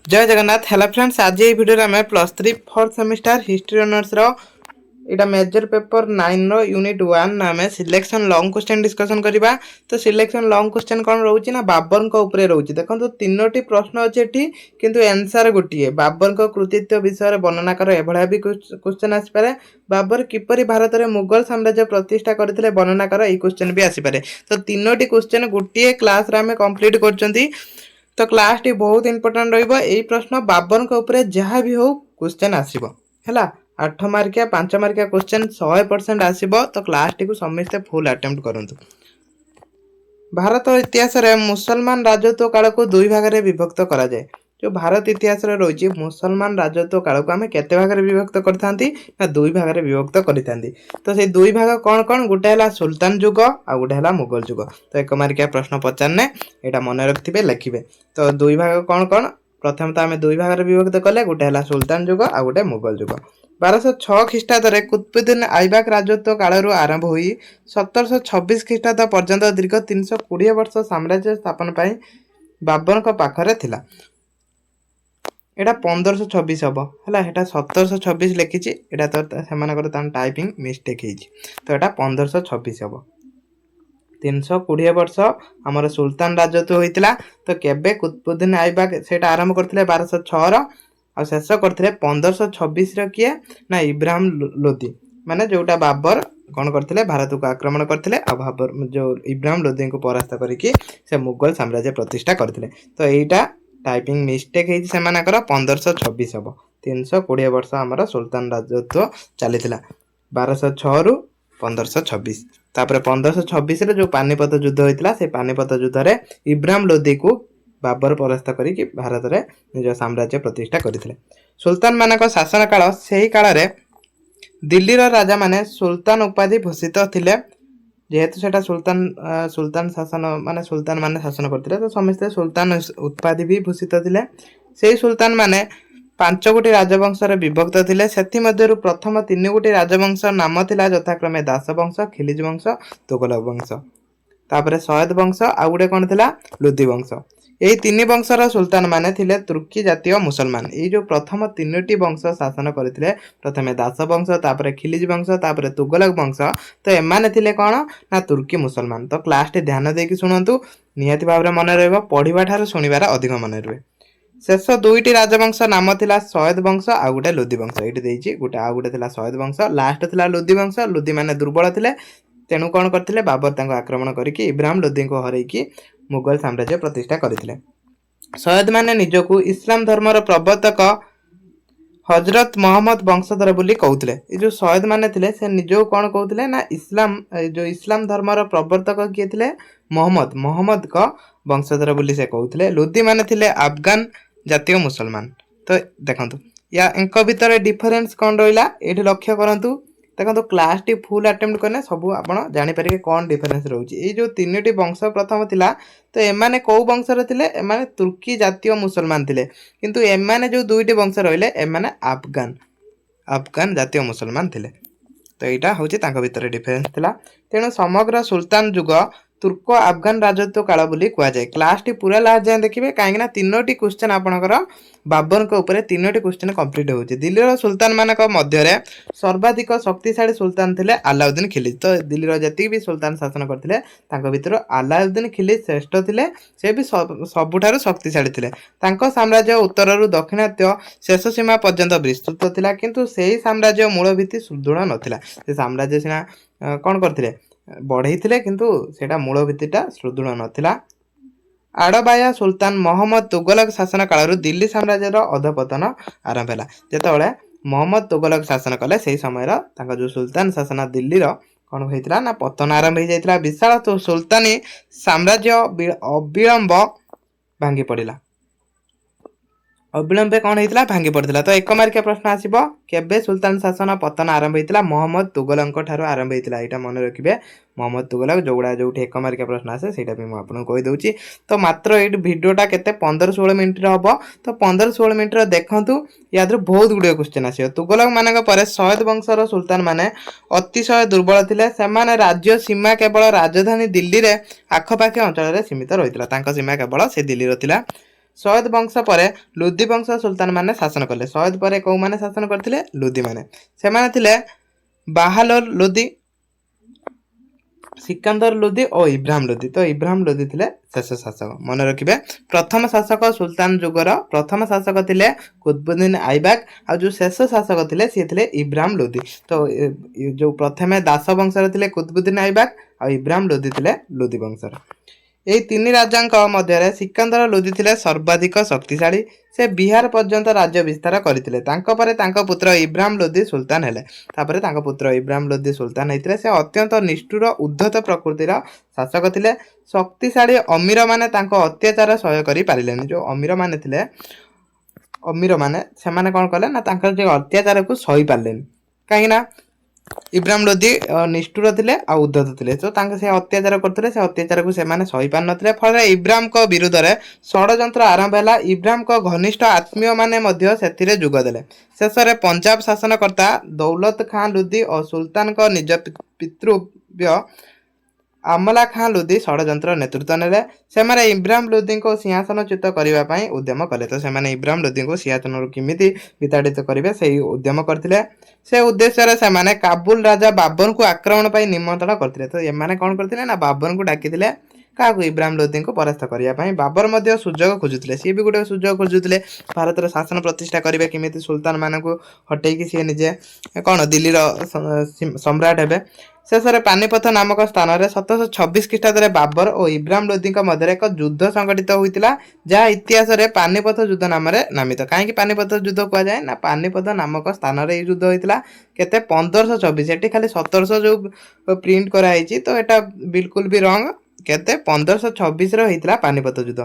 जय Jagannath. Hello friends, आज ये वीडियो रे हमें +3 4th सेमिस्टर हिस्ट्री ऑनर्स रो इटा मेजर पेपर 9 रो यूनिट 1 नामे सिलेक्शन लॉन्ग क्वेश्चन डिस्कशन करिबा। तो सिलेक्शन लॉन्ग क्वेश्चन कोन रहउची ना बाबर को ऊपर रहउची। देखंतु तीनोटी प्रश्न अछि एठी किंतु आंसर गोटिए। बाबर को कृतित्व विषय रे वर्णना कर एभळा भी क्वेश्चन आसी पारे। बाबर किपरि भारत रे मुगल साम्राज्य प्रतिष्ठा करथिले वर्णना कर ई क्वेश्चन भी आसी पारे। तो तीनोटी क्वेश्चन गोटिए क्लास रे हमें कंप्लीट करचंती। तो क्लास टी बहुत इंपोर्टेंट रहिबो। एई प्रश्न बाबर को ऊपर जहाँ भी हो क्वेश्चन आसीबो हैला। 8 मार्किया 5 मार्किया क्वेश्चन 100% आसीबो। तो क्लास टी को समस्त फुल अटेम्प्ट करंतु। भारत इतिहास रे मुसलमान राजत्व काल को दुई भाग रे विभक्त करा जाय। जो भारत इतिहास रे रहिछि मुसलमान राजत्व काल को हमें केते भाग रे विभक्त करथांती ना दुई भाग रे विभक्त करिथांती। तो से दुई भाग कोन कोन गुटे हला सुल्तान युग आ गुटे हला मुगल युग। तो एक मार्किया प्रश्न पचारने एटा मन रखथिबे लिखिबे। तो दुई भाग कोन कोन प्रथम तो हमें दुई भाग रे विभक्त कले गुटे हला सुल्तान युग आ गुटे मुगल युग। 1206 ख्रीष्टाब्द रे कुतुबुद्दीन ऐबक राजत्व काल रु आरंभ होई 1726 ख्रीष्टाब्द पर्यंत दीर्घ 320 वर्ष साम्राज्य स्थापन पाई बाबर को पाखरे थिला। एटा 1526 हबो हला। एटा 1726 लिखिछि। एटा तो सेमानकर तान टाइपिंग मिस्टेक हेछि। तो एटा 1526 हबो। 320 वर्ष हमर सुल्तान राजत्व होइतिला। तो केबे कुतुबुद्दीन ऐबक सेटा आरंभ करथिले 1206 रो आ शेष करथिले 1526 रो किए ना इब्राहिम लोदी। माने जोटा बाबर कोन करथिले भारत को आक्रमण करथिले आ बाबर जो इब्राहिम लोदी को परास्त करिकि से मुगल साम्राज्य प्रतिष्ठा करथिले। तो एटा टाइपिंग मिस्टेक हेछि सेमानकर 1526 हबो। 320 वर्ष हमर सुल्तान राजत्व चलिथिला 1206 रु 1526। तापर 1526 रे जो पानीपत युद्ध होइतिला से पानीपत युद्ध रे इब्राहिम लोदी को बाबर परास्त करिकि भारत रे निज साम्राज्य प्रतिष्ठा करथिले। सुल्तान मानक शासन काल सेही काल रे दिल्ली रो राजा माने सुल्तान उपाधि भूषित थिले। जेहेतु सेटा सुल्तान शासन माने सुल्तान माने शासन करथिले तो समस्त सुल्तान उपाधि भी भूषित थिले। सेही सुल्तान माने 5 गोटी राजवंश रे विभक्त थिले। सेथि मध्यरु प्रथम 3 गोटी राजवंश नाम थिला यथाक्रमे दास वंश, खिलिज वंश, तुगलक वंश। तापरे सयद वंश आ गुटे कोन थिला लोदी वंश। एही तीन वंशर सुल्तान माने थिले तुर्की जातीय मुसलमान। एही जो प्रथम तीनोटी वंश शासन करथिले प्रथमे दास वंश, तापरे खिलिज वंश, तापरे तुगलक वंश। तो एमाने थिले कोन ना तुर्की मुसलमान। तो क्लास टे ध्यान देकी सुनंतु, निहाती भाबरे मन रहइबो। पढिबा ठार सुनिबार अधिक मन रहइबो। शेष दुईटी राजवंश नाम थिला सयद वंश आ गुटे लोदी वंश। एठी देइछि गुटे आ गुटे थिला सयद वंश, लास्ट थिला लोदी वंश। लोदी माने दुर्बल थिले, तेणु कोन करथिले बाबर तांको आक्रमण करिकि इब्राहिम लोदी को हरैकि मुगल साम्राज्य प्रतिष्ठा करथिले। सयद माने निजको इस्लाम धर्मर प्रवर्तक हजरत मोहम्मद वंशधर बोली कहउथिले। ए जो सयद माने थिले से निजो कोन कहउथिले ना इस्लाम जो इस्लाम धर्मर प्रवर्तक किए थिले मोहम्मद को वंशधर बोली से कहउथिले। लोदी माने थिले अफगान जातीय मुसलमान। तो देखंतु या एंक भितर डिफरेंस कोन रहिला एठी लक्ष्य करंतु। देखो क्लास टी फुल अटेम्प्ट करने सब आपण जानि परिके कोन डिफरेंस रहउची। ए जो तीनोटी वंश प्रथम थिला तो एमाने को वंश रे थिले एमाने तुर्की जातीय मुसलमान थिले। किंतु एमाने जो दुईटी वंश रहिले एमाने अफगान जातीय मुसलमान थिले। तो एटा होची तांको भितर डिफरेंस थिला। तेणु समग्र सुल्तान युग तुर्को अफगान राजत्व काल बोली कुआ जाय। क्लास टी पूरा लास्ट जाय देखिबे काहेकि ना तीनोटी क्वेश्चन आपनकर बाबर को ऊपर तीनोटी क्वेश्चन कंप्लीट होची। दिल्लीर सुल्तान मानक मध्य रे सर्वाधिक शक्तिशाली सुल्तान थिले अलाउद्दीन खिलजी। तो दिल्लीर जति भी सुल्तान शासन करथिले तांको भितर अलाउद्दीन खिलजी श्रेष्ठ थिले। से भी सबुठारु शक्तिशाली थिले। तांको साम्राज्य उत्तररु दक्षिणात्य शेष सीमा पर्यंत विस्तृत थिला। किंतु सेही साम्राज्य मूल भित्ति सुदृढ़ नथिला। से साम्राज्य सिना कोन करथिले बढ़ेइथिले किंतु सेटा मूल भित्तिटा सुदृढ़ नथिला। आड़बाया सुल्तान मोहम्मद तुगलक शासन काल दिल्ली साम्राज्यर अधपतन आरंभ होला। जेतेबेले मोहम्मद तुगलक शासन कले सेही समय तांका जो सुल्तान शासन दिल्लीर कोन होइतिला ना पतन आरंभ हो जाइतिला। विशाल तो सुल्तानी साम्राज्य अविलंब भांगी पड़िला। अविलंबे कौन होइतिला भांगी पड़ितिला। तो एक मार्किया प्रश्न आसीबो केबे सुल्तान शासन पतन आरंभ होइतिला। मोहम्मद तुगलक ठारो आरंभ होइतिला। एटा मन रखिबे मोहम्मद तुगलक जोगुडा जोठी एक मार्किया प्रश्न आसे सेटा भी म आपन कहि दउची। तो मात्र एट वीडियोटा केते 15-16 मिनिट रे हबो। तो 15-16 मिनिट रे देखंतु याद्र बहुत गुडे क्वेश्चन आसीयो। तुगलक मानक परे सयद वंशर सुल्तान माने अतिशय दुर्बल थिले। सेमाने राज्य सीमा केवल राजधानी दिल्ली रे आखपाखे अंचल रे सीमित रहितिला। तांका सीमा केवल से दिल्ली रो थिला। ସୟଦ ବଂଶ ପରେ ଲୁଦି ବଂଶ ସୁଲତାନ ମାନେ ଶାସନ କଲେ। ସୟଦ ପରେ କୋଉମାନେ ଶାସନ କରିଥିଲେ? ଲୁଦି ମାନେ। ସେମାନେ ଥିଲେ ବାହାଲୋର ଲୋଦି, ସିକନ୍ଦର ଲୋଦି ଓ ଇବ୍ରାହିମ ଲୋଦି। ତ ଇବ୍ରାହିମ ଲୋଦି ଥିଲେ ଶେଷ ଶାସକ। ମନେ ରଖିବେ, ପ୍ରଥମ ଶାସକ ସୁଲତାନ ଯୁଗର ପ୍ରଥମ ଶାସକ ଥିଲେ କୁତବୁଦ୍ଦିନ ଆଇବାକ, ଆଉ ଯୋଉ ଶେଷ ଶାସକ ଥିଲେ ସିଏ ଥିଲେ ଇବ୍ରାହିମ ଲୋଦି। ତ ଯୋଉ ପ୍ରଥମେ ଦାସ ବଂଶରେ ଥିଲେ କୁତବୁଦ୍ଦିନ ଆଇବାକ, ଆଉ ଇବ୍ରାହିମ ଲୋଦି ଥିଲେ ଲୋଦି ବଂଶର। ଏହି ତିନି ରାଜାଙ୍କ ମଧ୍ୟରେ ସିକନ୍ଦର ଲୋଦି ଥିଲେ ସର୍ବାଧିକ ଶକ୍ତିଶାଳୀ। ସେ ବିହାର ପର୍ଯ୍ୟନ୍ତ ରାଜ୍ୟ ବିସ୍ତାର କରିଥିଲେ। ତାଙ୍କ ପରେ ତାଙ୍କ ପୁତ୍ର ଇବ୍ରାହିମ ଲୋଦି ସୁଲତାନ ହେଲେ। ତାପରେ ତାଙ୍କ ପୁତ୍ର ଇବ୍ରାହିମ ଲୋଦି ସୁଲତାନ ହେଇଥିଲେ। ସେ ଅତ୍ୟନ୍ତ ନିଷ୍ଠୁର ଉଦ୍ଧତ ପ୍ରକୃତିର ଶାସକ ଥିଲେ। ଶକ୍ତିଶାଳୀ ଅମୀର ମାନେ ତାଙ୍କ ଅତ୍ୟାଚାର ସହ୍ୟ କରି ପାରିଲେନି। ଯୋଉ ଅମୀର ମାନେ ଥିଲେ, ଅମୀର ମାନେ ସେମାନେ କଣ କଲେ ନା ତାଙ୍କର ଯେ ଅତ୍ୟାଚାରକୁ ସହି ପାରିଲେନି। କାହିଁକି ନା ଇବ୍ରାହିମ ଲୋଦି ନିଷ୍ଠୁର ଥିଲେ ଆଉ ଉଦ୍ଧତ ଥିଲେ। ତ ତାଙ୍କ ସେ ଅତ୍ୟାଚାର କରୁଥିଲେ, ସେ ଅତ୍ୟାଚାରକୁ ସେମାନେ ସହି ପାରିନଥିଲେ। ଫଳରେ ଇବ୍ରାହିମଙ୍କ ବିରୁଦ୍ଧରେ ଷଡ଼ଯନ୍ତ୍ର ଆରମ୍ଭ ହେଲା। ଇବ୍ରାହିମଙ୍କ ଘନିଷ୍ଠ ଆତ୍ମୀୟ ମାନେ ମଧ୍ୟ ସେଥିରେ ଯୋଗ ଦେଲେ। ଶେଷରେ ପଞ୍ଜାବ ଶାସନକର୍ତ୍ତା ଦୌଲତ ଖାଁ ଲୋଦି ଓ ସୁଲତାନଙ୍କ ନିଜ ପିତୃବ୍ୟ ଆମଲା ଖାଁ ଲୋଦି ଷଡ଼ଯନ୍ତ୍ର ନେତୃତ୍ୱ ନେଲେ। ସେମାନେ ଇବ୍ରାହିମ ଲୋଦିଙ୍କୁ ସିଂହାସନଚ୍ୟୁତ କରିବା ପାଇଁ ଉଦ୍ୟମ କଲେ। ତ ସେମାନେ ଇବ୍ରାହିମ ଲୋଦିଙ୍କୁ ସିଂହାସନରୁ କେମିତି ବିତାଡ଼ିତ କରିବେ ସେଇ ଉଦ୍ୟମ କରିଥିଲେ। ସେ ଉଦ୍ଦେଶ୍ୟରେ ସେମାନେ କାବୁଲ ରାଜା ବାବରଙ୍କୁ ଆକ୍ରମଣ ପାଇଁ ନିମନ୍ତ୍ରଣ କରିଥିଲେ। ତ ଏମାନେ କଣ କରିଥିଲେ ନା ବାବରଙ୍କୁ ଡାକିଥିଲେ କାହାକୁ? ଇବ୍ରାହିମ ଲୋଦିଙ୍କୁ ପରାସ୍ତ କରିବା ପାଇଁ। ବାବର ମଧ୍ୟ ସୁଯୋଗ ଖୋଜୁଥିଲେ, ସିଏ ବି ଗୋଟେ ସୁଯୋଗ ଖୋଜୁଥିଲେ ଭାରତର ଶାସନ ପ୍ରତିଷ୍ଠା କରିବେ କେମିତି, ସୁଲତାନ ମାନଙ୍କୁ ହଟେଇକି ସିଏ ନିଜେ କଣ ଦିଲ୍ଲୀର ସମ୍ରାଟ ହେବେ। ଶେଷରେ ପାନିପଥ ନାମକ ସ୍ଥାନରେ 1726 ଖ୍ରୀଷ୍ଟାବ୍ଦରେ ବାବର ଓ ଇବ୍ରାହିମ ଲୋଦିଙ୍କ ମଧ୍ୟରେ ଏକ ଯୁଦ୍ଧ ସଂଗଠିତ ହୋଇଥିଲା, ଯାହା ଇତିହାସରେ ପାନିପଥ ଯୁଦ୍ଧ ନାମରେ ନାମିତ। କାହିଁକି ପାନିପଥ ଯୁଦ୍ଧ କୁହାଯାଏ? ନା ପାନିପଥ ନାମକ ସ୍ଥାନରେ ଏଇ ଯୁଦ୍ଧ ହୋଇଥିଲା। କେତେ? 1526। ଏଠି ଖାଲି 1700 ଯୋଉ ପ୍ରିଣ୍ଟ କରାହେଇଛି, ତ ଏଟା ବିଲକୁଲ ବି ରଙ୍ଗ। କେତେ? 1526 ର ହେଇଥିଲା ପାନିପଥ ଯୁଦ୍ଧ।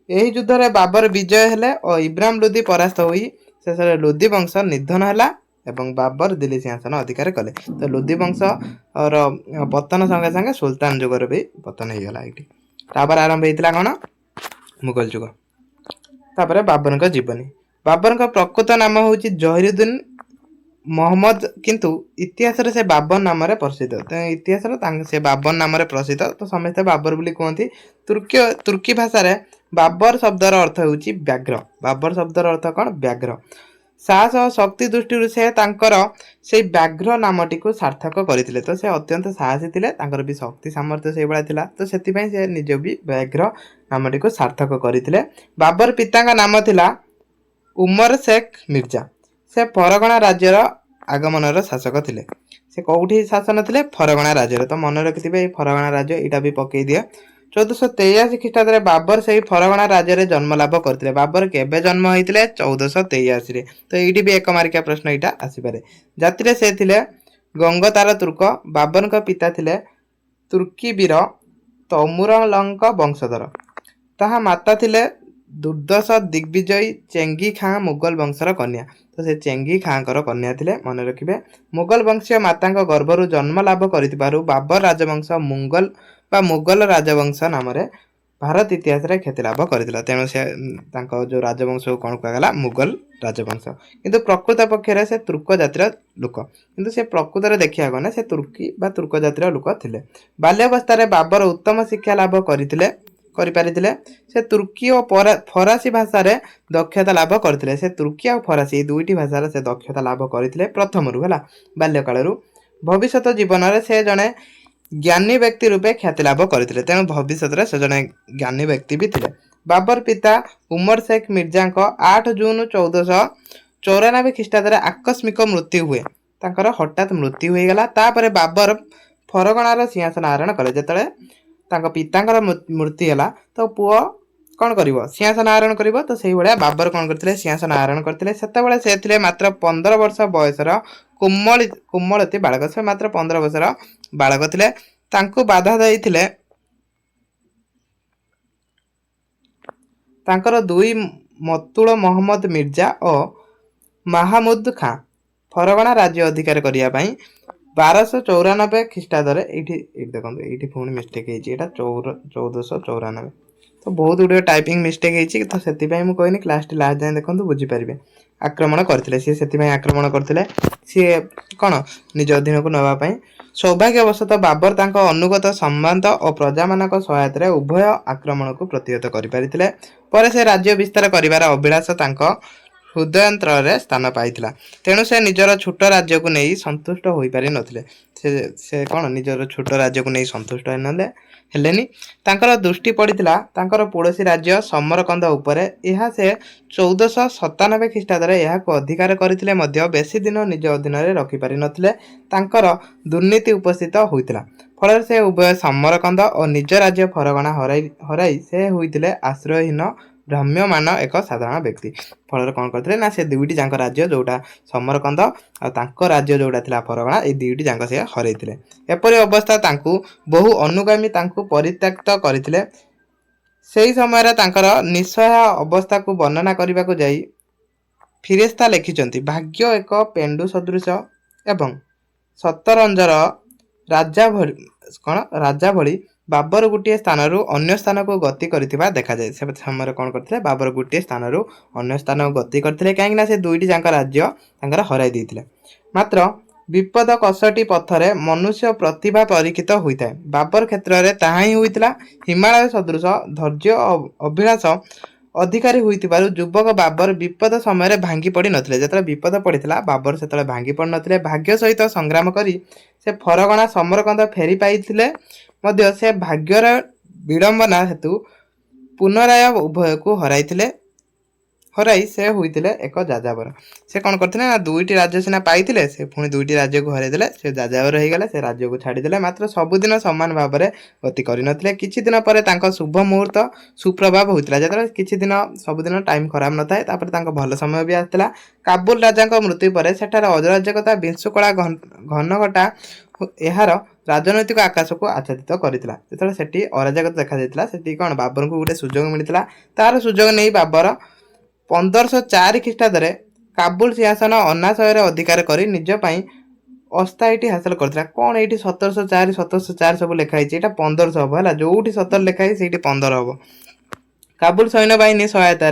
ଏହି ଯୁଦ୍ଧରେ ବାବର ବିଜୟ ହେଲେ ଓ ଇବ୍ରାହିମ ଲୋଦି ପରାସ୍ତ ହୋଇ ଶେଷରେ ଲୋଦି ବଂଶ ନିଧନ ହେଲା ଏବଂ ବାବର ଦିଲ୍ଲୀ ସିଂହାସନ ଅଧିକାର କଲେ। ତ ଲୋଦି ବଂଶର ପତନ ସଙ୍ଗେ ସଙ୍ଗେ ସୁଲତାନ ଯୁଗର ବି ପତନ ହେଇଗଲା ଏଇଠି। ତାପରେ ଆରମ୍ଭ ହେଇଥିଲା କଣ? ମୁଗଲ ଯୁଗ। ତାପରେ ବାବରଙ୍କ ଜୀବନୀ। ବାବରଙ୍କ ପ୍ରକୃତ ନାମ ହଉଛି ଜହିରୁଦ୍ଦିନ ମହମ୍ମଦ, କିନ୍ତୁ ଇତିହାସରେ ସେ ବାବର ନାମରେ ପ୍ରସିଦ୍ଧ। ଇତିହାସରେ ସେ ବାବର ନାମରେ ପ୍ରସିଦ୍ଧ, ତ ସମସ୍ତେ ବାବର ବୋଲି କୁହନ୍ତି। ତୁର୍କୀ ଭାଷାରେ ବାବର ଶବ୍ଦର ଅର୍ଥ ହେଉଛି ବ୍ୟାଘ୍ର। ବାବର ଶବ୍ଦର ଅର୍ଥ କଣ? ବ୍ୟାଘ୍ର। ସାହସ ଓ ଶକ୍ତି ଦୃଷ୍ଟିରୁ ସେ ତାଙ୍କର ସେଇ ବ୍ୟାଘ୍ର ନାମଟିକୁ ସାର୍ଥକ କରିଥିଲେ। ତ ସେ ଅତ୍ୟନ୍ତ ସାହସୀ ଥିଲେ, ତାଙ୍କର ବି ଶକ୍ତି ସାମର୍ଥ୍ୟ ସେଇଭଳିଆ ଥିଲା। ତ ସେଥିପାଇଁ ସେ ନିଜ ବି ବ୍ୟାଘ୍ର ନାମଟିକୁ ସାର୍ଥକ କରିଥିଲେ। ବାବର ପିତାଙ୍କ ନାମ ଥିଲା ଉମର ଶେଖ ମିର୍ଜା। ସେ ଫରଗଣା ରାଜ୍ୟର ଆଗମନର ଶାସକ ଥିଲେ। ସେ କୋଉଠି ଶାସନ ଥିଲେ? ଫରଗଣା ରାଜ୍ୟରେ। ତ ମନେ ରଖିଥିବେ ଏଇ ଫରଗଣା ରାଜ୍ୟ, ଏଇଟା ବି ପକେଇ ଦିଏ। 1483 ଖ୍ରୀଷ୍ଟାବ୍ଦରେ ବାବର ସେହି ଫରଗଣା ରାଜ୍ୟରେ ଜନ୍ମ ଲାଭ କରିଥିଲେ। ବାବର କେବେ ଜନ୍ମ ହେଇଥିଲେ? 1483 ରେ। ତ ଏଇଠି ବି ଏକ ମାର୍କିଆ ପ୍ରଶ୍ନ ଏଇଟା ଆସିପାରେ। ଜାତିରେ ସେ ଥିଲେ ଗଙ୍ଗତାର ତୁର୍କ। ବାବରଙ୍କ ପିତା ଥିଲେ ତୁର୍କୀ ବୀର ତୈମୁରଲଙ୍କ ବଂଶଧର। ତାହା ମାତା ଥିଲେ ଦୁର୍ଦ୍ଦଶ ଦିଗ୍ବିଜୟୀ ଚେଙ୍ଗି ଖାଁ ମୁଗଲ ବଂଶର କନ୍ୟା। ତ ସେ ଚେଙ୍ଗି ଖାଁଙ୍କର କନ୍ୟା ଥିଲେ, ମନେ ରଖିବେ। ମୁଗଲ ବଂଶୀୟ ମାତାଙ୍କ ଗର୍ଭରୁ ଜନ୍ମ ଲାଭ କରିଥିବାରୁ ବାବର ରାଜବଂଶ ମୁଗଲ ରାଜବଂଶ ନାମରେ ଭାରତ ଇତିହାସରେ ଖ୍ୟାତି ଲାଭ କରିଥିଲା। ତେଣୁ ସେ ତାଙ୍କ ଯୋଉ ରାଜବଂଶକୁ କଣ କୁହାଗଲା? ମୁଗଲ ରାଜବଂଶ। କିନ୍ତୁ ପ୍ରକୃତ ପକ୍ଷରେ ସେ ତୁର୍କ ଜାତିର ଲୋକ। କିନ୍ତୁ ସେ ପ୍ରକୃତରେ ଦେଖିବାକୁ ଗଲେ ସେ ତୁର୍କୀ ବା ତୁର୍କ ଜାତିର ଲୋକ ଥିଲେ। ବାଲ୍ୟାବସ୍ଥାରେ ବାବର ଉତ୍ତମ ଶିକ୍ଷା ଲାଭ କରିପାରିଥିଲେ। ସେ ତୁର୍କୀ ଓ ଫରାସୀ ଭାଷାରେ ଦକ୍ଷତା ଲାଭ କରିଥିଲେ। ସେ ତୁର୍କୀ ଆଉ ଫରାସୀ ଏଇ ଦୁଇଟି ଭାଷାରେ ସେ ଦକ୍ଷତା ଲାଭ କରିଥିଲେ ପ୍ରଥମରୁ, ହେଲା, ବାଲ୍ୟକାଳରୁ। ଭବିଷ୍ୟତ ଜୀବନରେ ସେ ଜଣେ ଜ୍ଞାନୀ ବ୍ୟକ୍ତି ରୂପେ ଖ୍ୟାତି ଲାଭ କରିଥିଲେ। ତେଣୁ ଭବିଷ୍ୟତରେ ସେ ଜଣେ ଜ୍ଞାନୀ ବ୍ୟକ୍ତି ବି ଥିଲେ। ବାବର ପିତା ଉମର ଶେଖ ମିର୍ଜାଙ୍କ 8 ଜୁନ 1494 ଖ୍ରୀଷ୍ଟାବ୍ଦରେ ଆକସ୍ମିକ ମୃତ୍ୟୁ ହୁଏ। ତାଙ୍କର ହଠାତ୍ ମୃତ୍ୟୁ ହୋଇଗଲା। ତାପରେ ବାବର ଫରଗଣାର ସିଂହାସନ ଆରୋହଣ କଲେ। ଯେତେବେଳେ ତାଙ୍କ ପିତାଙ୍କର ମୃତ୍ୟୁ ହେଲା, ତ ପୁଅ କଣ କରିବ? ସିଂହାସନ ଆରୋହଣ କରିବ। ତ ସେଇଭଳିଆ ବାବର କଣ କରିଥିଲେ? ସିଂହାସନ ଆରୋହଣ କରିଥିଲେ। ସେତେବେଳେ ସେ ଥିଲେ ମାତ୍ର 15 ବର୍ଷ ବୟସର କୋମଳତି ବାଳକ। ସେ ମାତ୍ର 15 ବର୍ଷର ବାଳକ ଥିଲେ। ତାଙ୍କୁ ବାଧା ଦେଇଥିଲେ ତାଙ୍କର ଦୁଇ ମତୁଳ ମହମ୍ମଦ ମିର୍ଜା ଓ ମାହମୁଦ ଖାଁ ଫରଗଣା ରାଜ୍ୟ ଅଧିକାର କରିବା ପାଇଁ 1294 ଖ୍ରୀଷ୍ଟାବ୍ଦରେ। ଏଇଠି ଦେଖନ୍ତୁ, ଏଇଠି ପୁଣି ମିଷ୍ଟେକ୍ ହେଇଛି, ଏଇଟା 1494। ତ तो बहुत गुड़े टाइपिंग मिस्टेक होती तो से कहनी क्लास टी लास्ट जाए देखो बुझीपारे आक्रमण करते सी से आक्रमण करते सी कौन निज अधीन को नापी सौभाग्यवशतः बाबर तांको अनुगत संबंध और प्रजा मान सहायता उभय आक्रमण को प्रतिहत कर से राज्य विस्तार कर अभिलाष हृदयंतर स्थान पाई तेणु से निजर छोट राज्य को नहीं संतुष्ट हो पारि नथिले से कौन निजर छोट राज्य को नहीं संतुष्ट हेलेनी तांकर दृष्टि पड़िथिला तांकर पड़ोसी राज्य समरकंद उपरे यह से 1497 ख्रीष्टाब्दरे यहाको अधिकार करथिले मध्य बेसी दिन निज अधीन रे रखि पारि नथिले तांकर दुर्नीति उपस्थित होइतिला फल से उभय समरकंद और निज राज्य फरगଣା हराई से होइतिले आश्रयहीन भ्राम्यमान एक साधारण व्यक्ति फल कौन करते ना से दुईटी जाक राज्य जोटा समरकंद और राज्य जोटा थिला फरगଣା ए दुईटी जाक से हरैथिले एपरि अवस्था तांकु बहु अनुगामी तांकु परित्यक्त करथिले सेही समय तांकर निस्सहाय अवस्था को वर्णना करने को जाई फिरेस्ता लिखिचंती भाग्य एक पेंडु सदृश एवं सतरंजर राजा भली बाबर गोटे स्थान अन्य स्थान को गति करथिबा देखा जाए से समय कौन करथिले बाबर गोटे स्थान अन्य स्थान को गति करथिले काहेकि से दुईटी जाक राज्य तांकर हराई देथिले मात्र विपद कसटी पथरे मनुष्य प्रतिभा परीक्षित होता है बाबर क्षेत्र में ताहा ही होइतिला हिमालय सदृश धैर्य अभिलाष अधिकारी होइतिबारु युवक बाबर विपद समय भांगी पड़ी नथिले जेतले विपद पड़िथिला बाबर सेतले भांगी पड़ नथिले भाग्य सहित संग्राम करी से फरगଣା समरकंद फेरी पाइथिले मध्य से भाग्यर विडंबना हेतु पुनराय उभय को हराई से होइतिले एक जाजावर से कौन करथिले ना दुईटी राज्य सिना पाइथिले से पुणी दुईटी राज्य को हराई देले से जाजावर हो गले से राज्य को छाड़ी देले मात्र सबुदिन समान भाव में गति करिनथिले किछि दिन पर तांको शुभ मुहूर्त सुप्रभाव होइतिला जेतले किछि दिन सबुदिन टाइम खराब नथाय तापर तांको भल समय भी आस्तिला काबुल राजा मृत्यु पर सेठार अराजकता विंशुकला घनघटा यार राजनैतिक आकाश को आच्छादित करथिला जेतले सेठी अराजकता देखा जायतिला सेठी कोन बाबर को गोटे सुजोग मिलितिला तार सुजोग नै बाबर 1504 ख्रीष्टाब्दरे काबुल सिंहासन अनाशयर अधिकार कर निज पाई अस्थायी हासिल करथिला कोन एठी 1704 सब लिखाई एटा 1500 हबो हला जोठी 17 लिखाई सेठी 15 हबो काबुल सैन्य बाहिनी सहायता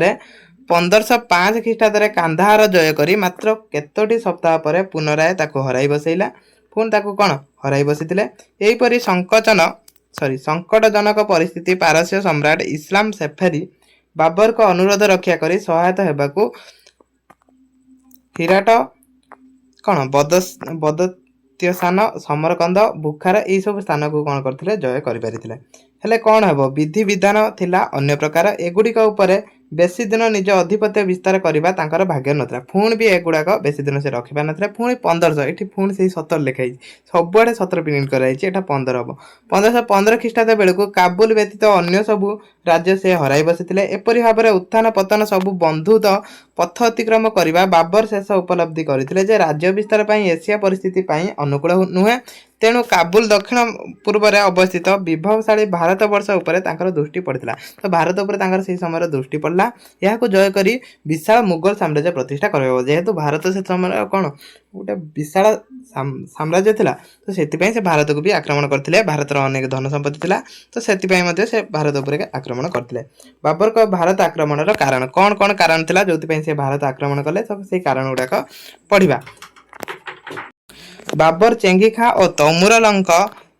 1505 ख्रीष्टाब्दरे कांधार जय करी मात्र केतोटी सप्ताह पर पुनराय ताको हराई बसैला पुणी ताको कौन हराई बसीथिले एहीपरि संकटजनक परिस्थिति पारस्य सम्राट इस्लाम सेफेरी बाबर को अनुरोध रक्षा करी सहायता हेबाकू हिराट कौन बदत्यसान समरकंद बुखार यही सब स्थान को कौन करथिले जय करिपारिथिले हेले कौन हेबो विधि विधान थिला अन्य प्रकार एगुड़िक उपरे बेसी दिन निज अधिपत्य विस्तार करबा तांकर भाग्य नथला पुणी भी एगुड़ाक बेसी दिन से रखिबा नथला पुणी 1500 एठी पुणी से 17 लिखाई सबुआडे 17 प्रिंट कराई एटा 15 हबो 1515 ख्रीष्टाब्द बेलू काबुल व्यतीत अन्य सबु राज्य से हराई बसिथिले एपरि भाबरे उत्थान पतन सबु बंधुत पथ अतिक्रम करबा बाबर शेष उपलब्धि करथिले जे राज्य विस्तार पई एशिया परिस्थिति पई अनुकूल नुहे तेणु काबुल दक्षिण पूर्व में अवस्थित विभवशाली भारत वर्ष उपर तांकर दृष्टि पड़ता तो भारत उपर तांकर से समय दृष्टि पड़ला यह जय करी विशाल मुगल साम्राज्य प्रतिष्ठा कर जेहेतु भारत से समय कौन गोटे विशाल साम्राज्य थिला तो सेतिपई से भारत को भी आक्रमण करथिले भारतर अनेक धन संपत्ति थिला तो सेतिपई मध्ये से भारत उपर आक्रमण करथिले बाबर को भारत आक्रमणर कारण कौन कौन कारण थिला जोतिपई से भारत आक्रमण कले सब से कारण गुडाक पढ़िबा बाबर चेंगी खा और तमुरलंक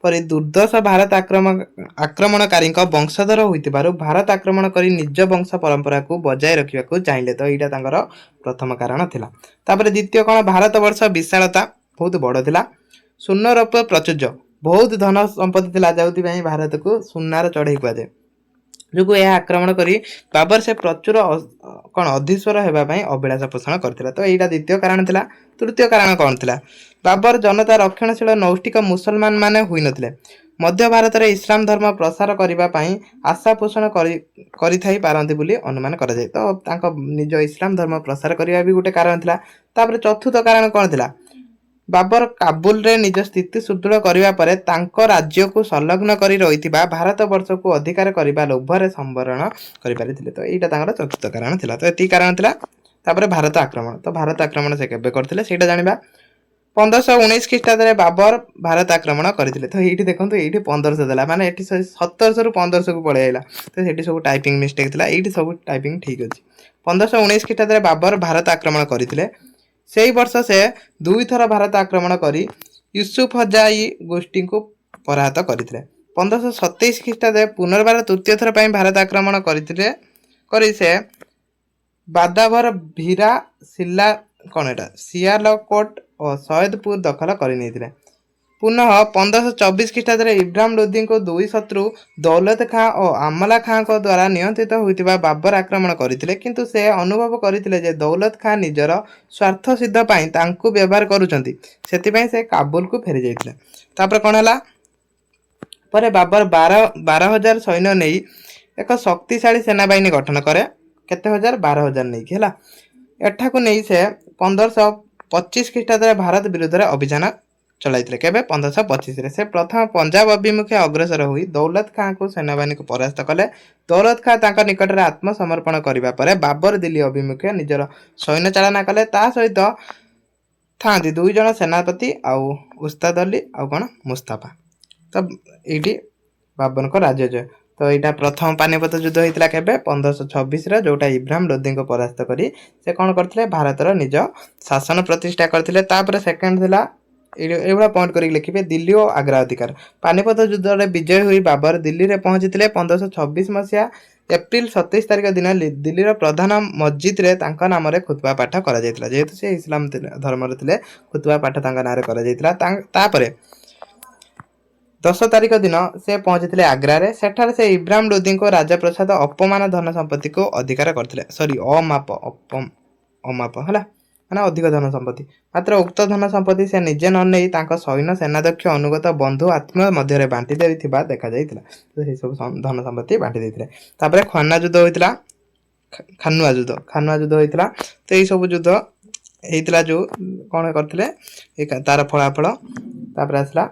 परि दुर्दश भारत आक्रमणकारी वंशधर होइतिबारु भारत आक्रमण करी निज वंश परंपरा को बजाय रखिया को चाहिए तो यहाँ तांकर प्रथम कारण थिला तापर द्वितीय कौन भारत वर्ष विशालता बहुत बड़ थिला सुन्न रौप्य प्रचुर्य बहुत धन संपत्ति थिला जाउथि भारत को सुनार चढ़ई कुआଯାଏ जो यह आक्रमण करी बाबर से प्रचुर कौन अधीश्वर होगापी अभिलाष पोषण करथिला तो यहाँ द्वितीय कारण थिला तृतीय कारण कौन थिला बाबर जनता रक्षणशील नौष्टिक मुसलमान माने हुई नथिले मध्य भारत में इस्लाम धर्म प्रसार करने आशा पोषण करिथाई पारंती बोली अनुमान करा जाए तो तांको निज इस्लाम धर्म प्रसार करने भी गोटे कारण थिला तापर चतुर्थ कारण कौन थिला बाबर काबुल रे निज स्थिति सुदृढ़ करने पर तांको राज्य को संलग्न करी रहिथिबा भारत वर्ष को अधिकार करने लोभरे संवरण करिपारिथिले तो यहाँ तांकर चतुर्थ कारण थिला तो एति कारण थिला तापर भारत आक्रमण तो भारत आक्रमण से केबे करथिले सेटा जानिबा 1519 ଖ୍ରୀଷ୍ଟାବ୍ଦରେ ବାबर ଭାରତ ଆକ୍ରମଣ କରିଥିଲେ। ତ ଏଇଠି ଦେଖନ୍ତୁ ଏଇଠି 1500 ଦେଲା ମାନେ ଏଠି 1700 ରୁ 1500 କୁ ପଳେଇ ଆଇଲା। ତ ସେଠି ସବୁ ଟାଇପିଂ ମିଷ୍ଟେକ୍ ଥିଲା, ଏଇଠି ସବୁ ଟାଇପିଂ ଠିକ୍ ଅଛି। 1519 ଖ୍ରୀଷ୍ଟାବ୍ଦରେ ବାबर ଭାରତ ଆକ୍ରମଣ କରିଥିଲେ। ସେଇ ବର୍ଷ ସେ ଦୁଇଥର ଭାରତ ଆକ୍ରମଣ କରି ୟୁସୁଫ ହଜାଇ ଗୋଷ୍ଠୀଙ୍କୁ ପରାହତ କରିଥିଲେ। 1527 ଖ୍ରୀଷ୍ଟାବ୍ଦରେ ପୁନର୍ବାର ତୃତୀୟ ଥର ପାଇଁ ଭାରତ ଆକ୍ରମଣ କରିଥିଲେ କରି ସେ ବାଦାଭର ଭୀରା ଶିଲା ସିଆଲକୋଟ ଓ ସୟଦପୁର ଦଖଲ କରିନେଇଥିଲେ। ପୁନଃ 1524 ଖ୍ରୀଷ୍ଟାବ୍ଦରେ ଇବ୍ରାହିମ ଲୋଦିଙ୍କୁ ଦୁଇ ଶତ୍ରୁ ଦୌଲତ ଖାଁ ଓ ଆମଲା ଖାଁଙ୍କ ଦ୍ୱାରା ନିୟନ୍ତ୍ରିତ ହୋଇଥିବା ବାବର ଆକ୍ରମଣ କରିଥିଲେ, କିନ୍ତୁ ସେ ଅନୁଭବ କରିଥିଲେ ଯେ ଦୌଲତ ଖାଁ ନିଜର ସ୍ୱାର୍ଥ ସିଦ୍ଧ ପାଇଁ ତାଙ୍କୁ ବ୍ୟବହାର କରୁଛନ୍ତି, ସେଥିପାଇଁ ସେ କାବୁଲକୁ ଫେରି ଯାଇଥିଲେ। ତାପରେ କ'ଣ ହେଲା, ପରେ ବାବର 12,000 ସୈନ୍ୟ ନେଇ ଏକ ଶକ୍ତିଶାଳୀ ସେନାବାହିନୀ ଗଠନ କରେ। କେତେ ହଜାର? 12,000 ନେଇକି ହେଲା। ଏଠାକୁ ନେଇ ସେ 1525 ଖ୍ରୀଷ୍ଟାବ୍ଦରେ ଭାରତ ବିରୁଦ୍ଧରେ ଅଭିଯାନ ଚଳାଇଥିଲେ। କେବେ? 1525ରେ। ସେ ପ୍ରଥମ ପଞ୍ଜାବ ଅଭିମୁଖେ ଅଗ୍ରସର ହୋଇ ଦୌଲତ ଖାଁଙ୍କୁ ସେନାବାହିନୀକୁ ପରାସ୍ତ କଲେ। ଦୌଲତ ଖାଁ ତାଙ୍କ ନିକଟରେ ଆତ୍ମସମର୍ପଣ କରିବା ପରେ ବାବର ଦିଲ୍ଲୀ ଅଭିମୁଖେ ନିଜର ସୈନ୍ୟ ଚାଳନା କଲେ। ତା ସହିତ ଥାନ୍ତି 2 ଜଣ ସେନାପତି ଆଉ ଉସ୍ତାଦ ଅଲି ଆଉ କ'ଣ ମୁସ୍ତାଫା। ତ ଏଇଠି ବାବରଙ୍କ ରାଜ୍ୟଜୟ। ତ ଏଇଟା ପ୍ରଥମ ପାନିପତ ଯୁଦ୍ଧ ହେଇଥିଲା କେବେ? 1526ରେ, ଯୋଉଟା ଇବ୍ରାହିମ ଲୋଦିଙ୍କୁ ପରାସ୍ତ କରି ସେ କ'ଣ କରିଥିଲେ? ଭାରତର ନିଜ ଶାସନ ପ୍ରତିଷ୍ଠା କରିଥିଲେ। ତାପରେ ସେକେଣ୍ଡ ଥିଲା ଏଇଭଳିଆ ପଏଣ୍ଟ କରିକି ଲେଖିବେ, ଦିଲ୍ଲୀ ଓ ଆଗ୍ରା ଅଧିକାର। ପାନିପତ ଯୁଦ୍ଧରେ ବିଜୟ ହୋଇ ବାବର ଦିଲ୍ଲୀରେ ପହଞ୍ଚିଥିଲେ। 1526 ମସିହା ଏପ୍ରିଲ 27 ତାରିଖ ଦିନ ଦିଲ୍ଲୀର ପ୍ରଧାନ ମସଜିଦରେ ତାଙ୍କ ନାମରେ ଖୁତବା ପାଠ କରାଯାଇଥିଲା। ଯେହେତୁ ସେ ଇସଲାମ ଧର୍ମର ଥିଲେ, ଖୁତବା ପାଠ ତାଙ୍କ ନାଁରେ କରାଯାଇଥିଲା। ତାପରେ 10 ତାରିଖ ଦିନ ସେ ପହଞ୍ଚିଥିଲେ ଆଗ୍ରାରେ। ସେଠାରେ ସେ ଇବ୍ରାହିମ ଲୋଦିଙ୍କ ରାଜପ୍ରସାଦ ଅପମାନ ଧନ ସମ୍ପତ୍ତିକୁ ଅଧିକାର କରିଥିଲେ। ଅମାପ ହେଲା, ମାନେ ଅଧିକ ଧନ ସମ୍ପତ୍ତି। ମାତ୍ର ଉକ୍ତ ଧନ ସମ୍ପତ୍ତି ସେ ନିଜେ ନ ନେଇ ତାଙ୍କ ସୈନ୍ୟ ସେନାଧ୍ୟକ୍ଷ ଅନୁଗତ ବନ୍ଧୁ ଆତ୍ମୀୟ ମଧ୍ୟରେ ବାଣ୍ଟି ଦେଇଥିବା ଦେଖାଯାଇଥିଲା। ତ ସେଇ ସବୁ ଧନ ସମ୍ପତ୍ତି ବାଣ୍ଟି ଦେଇଥିଲେ। ତାପରେ ଖାନୁଆ ଯୁଦ୍ଧ ହୋଇଥିଲା। ଖାନୁଆ ଯୁଦ୍ଧ ହୋଇଥିଲା। ତ ଏଇ ସବୁ ଯୁଦ୍ଧ ହେଇଥିଲା, ଯୋଉ କ'ଣ କରିଥିଲେ ତାର ଫଳାଫଳ। ତାପରେ ଆସିଲା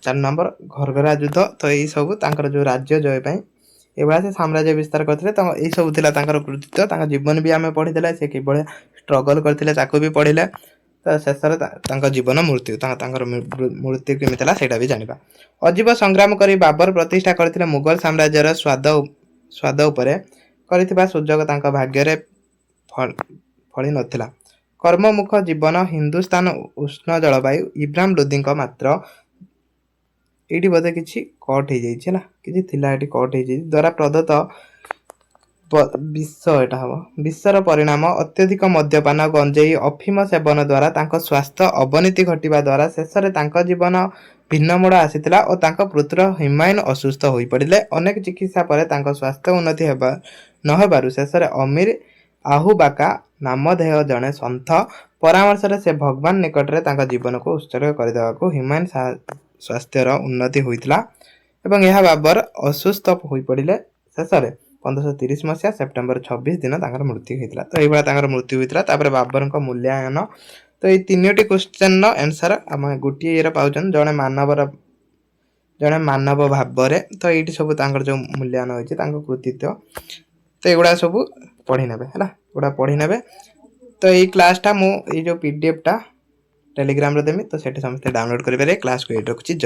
4 ନମ୍ବର ଘରଘରା ଯୁଦ୍ଧ। ତ ଏଇ ସବୁ ତାଙ୍କର ଯୋଉ ରାଜ୍ୟ ଜୟ ପାଇଁ ଏଇଭଳିଆ ସେ ସାମ୍ରାଜ୍ୟ ବିସ୍ତାର କରିଥିଲେ। ତ ଏଇ ସବୁ ଥିଲା ତାଙ୍କର କୃତିତ୍ୱ। ତାଙ୍କ ଜୀବନ ବି ଆମେ ପଢିଦେଲେ, ସେ କିଭଳି ଷ୍ଟ୍ରଗଲ କରିଥିଲେ ତାକୁ ବି ପଢିଲେ। ତ ଶେଷରେ ତାଙ୍କ ଜୀବନ ମୃତ୍ୟୁ, ତାଙ୍କର ମୃତ୍ୟୁ କେମିତି ହେଲା ସେଇଟା ବି ଜାଣିବା। ଅଜୀବ ସଂଗ୍ରାମ କରି ବାବର ପ୍ରତିଷ୍ଠା କରିଥିଲେ ମୁଗଲ ସାମ୍ରାଜ୍ୟର ସ୍ୱାଦ ଉପରେ କରିଥିବା ସୁଯୋଗ ତାଙ୍କ ଭାଗ୍ୟରେ ଫଳି ନଥିଲା। କର୍ମମୁଖ ଜୀବନ, ହିନ୍ଦୁସ୍ତାନ ଉଷ୍ଣ ଜଳବାୟୁ, ଇବ୍ରାହିମ ଲୋଦିଙ୍କ ମାତ୍ର ଏଇଠି ବୋଧେ କିଛି କଟ୍ ହେଇଯାଇଛି ହେଲା, କିଛି ଥିଲା ଏଠି କଟ୍ ହେଇଯାଇଛି ଦ୍ୱାରା ପ୍ରଦତ୍ତ ବିଶ୍ୱର ପରିଣାମ ଅତ୍ୟଧିକ ମଦ୍ୟପାନ, ଗଞ୍ଜେଇ, ଅଫିମ ସେବନ ଦ୍ୱାରା ତାଙ୍କ ସ୍ୱାସ୍ଥ୍ୟ ଅବନତି ଘଟିବା ଦ୍ୱାରା ଶେଷରେ ତାଙ୍କ ଜୀବନ ଭିନ୍ନମୋଡ଼ ଆସିଥିଲା ଓ ତାଙ୍କ ପୁତ୍ର ହୁମାୟୁନ ଅସୁସ୍ଥ ହୋଇପଡ଼ିଲେ। ଅନେକ ଚିକିତ୍ସା ପରେ ତାଙ୍କ ସ୍ୱାସ୍ଥ୍ୟ ଉନ୍ନତି ନ ହେବାରୁ ଶେଷରେ ଅମୀର ଆହୁବାକା ନାମଧେୟ ଜଣେ ସନ୍ଥ ପରାମର୍ଶରେ ସେ ଭଗବାନ ନିକଟରେ ତାଙ୍କ ଜୀବନକୁ ଉତ୍ସର୍ଗ କରିଦେବାକୁ ହୁମାୟୁନ ସ୍ୱାସ୍ଥ୍ୟର ଉନ୍ନତି ହୋଇଥିଲା ଏବଂ ଏହା ବାବର ଅସୁସ୍ଥ ହୋଇପଡ଼ିଲେ। ଶେଷରେ 1530 ମସିହା ସେପ୍ଟେମ୍ବର 26 ଦିନ ତାଙ୍କର ମୃତ୍ୟୁ ହୋଇଥିଲା। ତ ଏଇଭଳିଆ ତାଙ୍କର ମୃତ୍ୟୁ ହୋଇଥିଲା। ତାପରେ ବାବରଙ୍କ ମୂଲ୍ୟାୟନ। ତ ଏଇ 3ଟି କ୍ୱେଶ୍ଚନର ଆନ୍ସର ଆମେ ଗୋଟିଏ ଇଏରେ ପାଉଛନ୍ତି, ଜଣେ ମାନବ ଭାବରେ। ତ ଏଇଠି ସବୁ ତାଙ୍କର ଯୋଉ ମୂଲ୍ୟାୟନ ହୋଇଛି, ତାଙ୍କ କୃତିତ୍ୱ, ତ ଏଗୁଡ଼ା ସବୁ ପଢ଼ି ନେବେ ହେଲା, ଏଗୁଡ଼ା ପଢ଼ି ନେବେ। ତ ଏଇ କ୍ଲାସଟା ମୁଁ ଏଇ ଯୋଉ PDF ଟା ଟେଲିଗ୍ରାମରେ ଦେବି, ତ ସେଠି ସମସ୍ତେ ଡାଉନଲୋଡ୍ କରିପାରିବେ। କ୍ଲାସକୁ ଏଇଠି ରଖୁଛି। ଜୟ